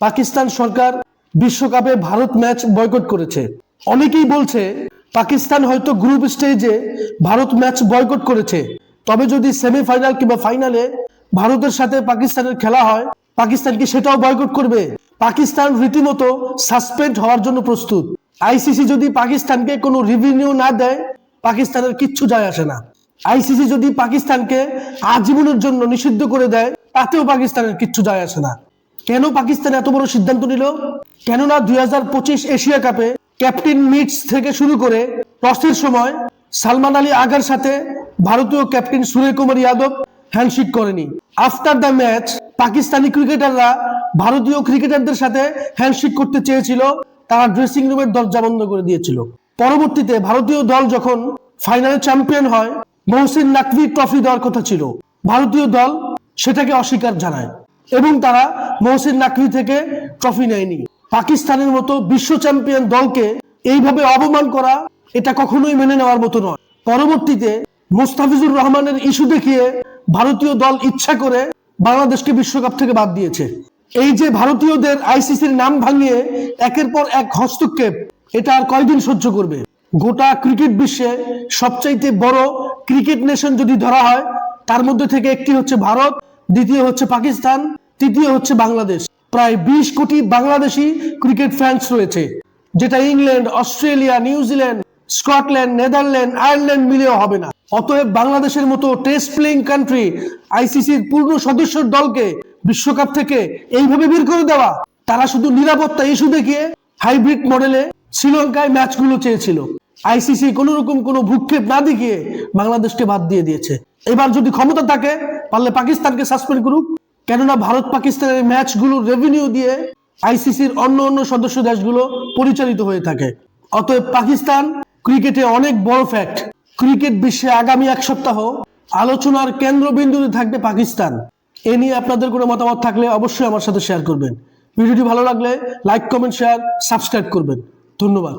পাকিস্তান সরকার বিশ্বকাপে Bharat match boycott করেছে। অনেকেই বলছে পাকিস্তান হয়তো গ্রুপ স্টেজে ভারত ম্যাচ বয়কট করেছে, তবে যদি সেমিফাইনাল কিংবা ফাইনালে ভারতের সাথে পাকিস্তানের খেলা হয়, পাকিস্তান কি সেটাও বয়কট করবে? পাকিস্তান রীতিমতো সাসপেন্ড হওয়ার জন্য প্রস্তুত। আইসিসি যদি পাকিস্তানকে কোনো রেভিনিউ না দেয়, পাকিস্তানের কিচ্ছু যায় আসে না। আইসিসি যদি পাকিস্তানকে আজীবনের জন্য নিষিদ্ধ করে দেয়, তাতেও পাকিস্তানের কিচ্ছু যায় আসে না। কেন পাকিস্তান এত বড় সিদ্ধান্ত নিল? কেননা 2025 এশিয়া কাপে ক্যাপ্টেন মিটস থেকে শুরু করে টসের সময় সালমান আলী আগার সাথে ভারতীয় ক্যাপ্টেন সূর্যকুমার যাদব হ্যান্ডশেক করেনি। আফটার দ্য ম্যাচ পাকিস্তানি ক্রিকেটাররা ভারতীয় ক্রিকেটারদের সাথে হ্যান্ডশেক করতে চেয়েছিল, তারা ড্রেসিং রুমের দরজা বন্ধ করে দিয়েছিল। পরবর্তীতে ভারতীয় দল যখন ফাইনালে চ্যাম্পিয়ন হয়, মহসিন নাকভি ট্রফি দেওয়ার কথা ছিল, ভারতীয় দল সেটাকে অস্বীকার জানায় এবং তারা মহসিন নাকভি থেকে ট্রফি নেয়নি। পাকিস্তানের মতো বিশ্ব চ্যাম্পিয়ন দলকে এইভাবে অপমান করা, এটা কখনোই মেনে নেওয়ার মতো নয়। পরবর্তীতে মোস্তাফিজুর রহমানের ইস্যু দেখিয়ে ভারতীয় দল ইচ্ছা করে বাংলাদেশকে বিশ্বকাপ থেকে বাদ দিয়েছে। এই যে ভারতীয়দের আইসিসির নাম ভাঙিয়ে একের পর এক হস্তক্ষেপ, এটা আর কয়দিন সহ্য করবে? গোটা ক্রিকেট বিশ্বে সবচাইতে বড় ক্রিকেট নেশন যদি ধরা হয়, তার মধ্যে থেকে একটি হচ্ছে ভারত, দ্বিতীয় হচ্ছে পাকিস্তান, তৃতীয় হচ্ছে বাংলাদেশ। প্রায় 20 কোটি বাংলাদেশি ক্রিকেট ফ্যান্স রয়েছে, যেটা England, Australia, New Zealand, Scotland, Netherland, Ireland মিলেও হবে না। অতএব বাংলাদেশের মতো টেস্ট প্লেইং কান্ট্রি আইসিসির পূর্ণ সদস্যের দলকে বিশ্বকাপ থেকে এইভাবে বের করে দেওয়া, তারা শুধু নিরাপত্তা ইস্যু দেখিয়ে হাইব্রিড মডেলে শ্রীলঙ্কায় ম্যাচগুলো চেয়েছিল। আইসিসি কোন রকম কোনো ভূক্ষেপ না দেখিয়ে বাংলাদেশকে বাদ দিয়ে দিয়েছে। এবার যদি ক্ষমতা থাকে, পারলে পাকিস্তানকে সাসপেন্ড করুক, কেননা ভারত পাকিস্তানের ম্যাচগুলোর রেভিনিউ দিয়ে আইসিসির অন্য সদস্য দেশগুলো পরিচালিত হয়ে থাকে। অতএব পাকিস্তান ক্রিকেটে অনেক বড় ফ্যাক্ট। ক্রিকেট বিশ্বে আগামী এক সপ্তাহ আলোচনার কেন্দ্রবিন্দুতে থাকবে পাকিস্তান। এ নিয়ে আপনাদের কোনো মতামত থাকলে অবশ্যই আমার সাথে শেয়ার করবেন। ভিডিওটি ভালো লাগলে লাইক, কমেন্ট, শেয়ার, সাবস্ক্রাইব করবেন। ধন্যবাদ।